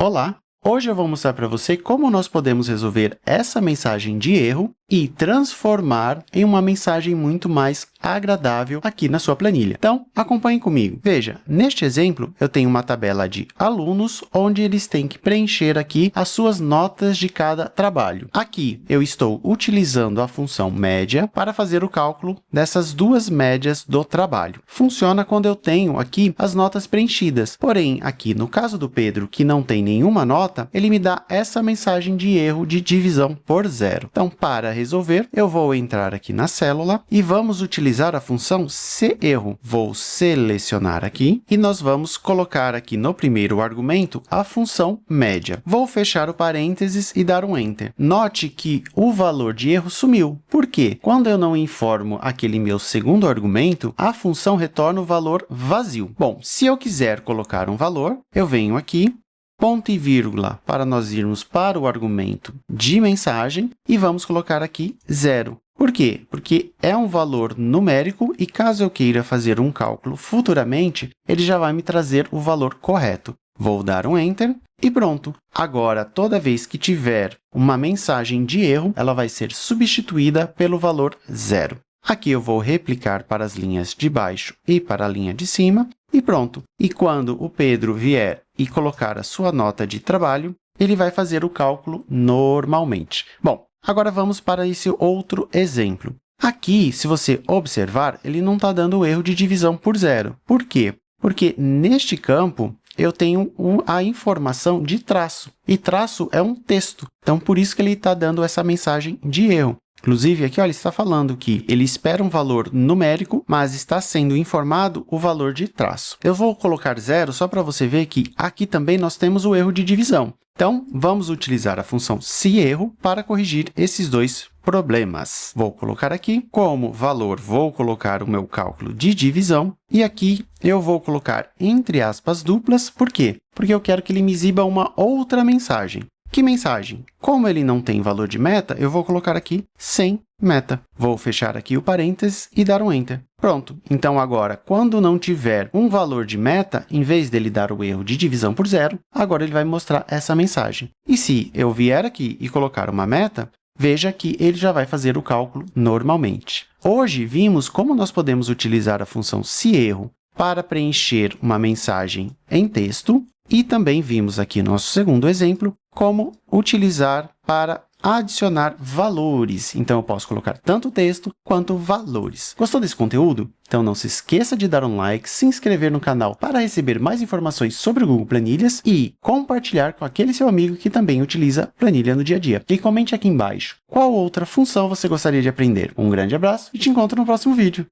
Olá! Hoje eu vou mostrar para você como nós podemos resolver essa mensagem de erro e transformar em uma mensagem muito mais agradável aqui na sua planilha. Então, acompanhe comigo. Veja, neste exemplo, eu tenho uma tabela de alunos, onde eles têm que preencher aqui as suas notas de cada trabalho. Aqui, eu estou utilizando a função média para fazer o cálculo dessas duas médias do trabalho. Funciona quando eu tenho aqui as notas preenchidas. Porém, aqui no caso do Pedro, que não tem nenhuma nota, ele me dá essa mensagem de erro de divisão por zero. Então, para resolver, eu vou entrar aqui na célula e vamos utilizar a função serro. Vou selecionar aqui e nós vamos colocar aqui no primeiro argumento a função média. Vou fechar o parênteses e dar um Enter. Note que o valor de erro sumiu. Por quê? Quando eu não informo aquele meu segundo argumento, a função retorna o valor vazio. Bom, se eu quiser colocar um valor, eu venho aqui, ponto e vírgula, para nós irmos para o argumento de mensagem e vamos colocar aqui 0. Por quê? Porque é um valor numérico e caso eu queira fazer um cálculo futuramente, ele já vai me trazer o valor correto. Vou dar um Enter e pronto. Agora, toda vez que tiver uma mensagem de erro, ela vai ser substituída pelo valor 0. Aqui eu vou replicar para as linhas de baixo e para a linha de cima e pronto. E quando o Pedro vier e colocar a sua nota de trabalho, ele vai fazer o cálculo normalmente. Bom, agora vamos para esse outro exemplo. Aqui, se você observar, ele não está dando o erro de divisão por zero. Por quê? Porque neste campo, eu tenho a informação de traço. E traço é um texto. Então, por isso que ele está dando essa mensagem de erro. Inclusive, aqui olha, está falando que ele espera um valor numérico, mas está sendo informado o valor de traço. Eu vou colocar 0 só para você ver que aqui também nós temos o erro de divisão. Então, vamos utilizar a função serro para corrigir esses dois problemas. Vou colocar aqui, como valor, vou colocar o meu cálculo de divisão. E aqui eu vou colocar entre aspas duplas. Por quê? Porque eu quero que ele me exiba uma outra mensagem. Que mensagem? Como ele não tem valor de meta, eu vou colocar aqui sem meta. Vou fechar aqui o parênteses e dar um Enter. Pronto. Então, agora, quando não tiver um valor de meta, em vez dele dar o erro de divisão por zero, agora ele vai mostrar essa mensagem. E se eu vier aqui e colocar uma meta, veja que ele já vai fazer o cálculo normalmente. Hoje, vimos como nós podemos utilizar a função serro para preencher uma mensagem em texto. E também vimos aqui no nosso segundo exemplo como utilizar para adicionar valores. Então, eu posso colocar tanto texto quanto valores. Gostou desse conteúdo? Então, não se esqueça de dar um like, se inscrever no canal para receber mais informações sobre o Google Planilhas e compartilhar com aquele seu amigo que também utiliza planilha no dia a dia. E comente aqui embaixo qual outra função você gostaria de aprender. Um grande abraço e te encontro no próximo vídeo.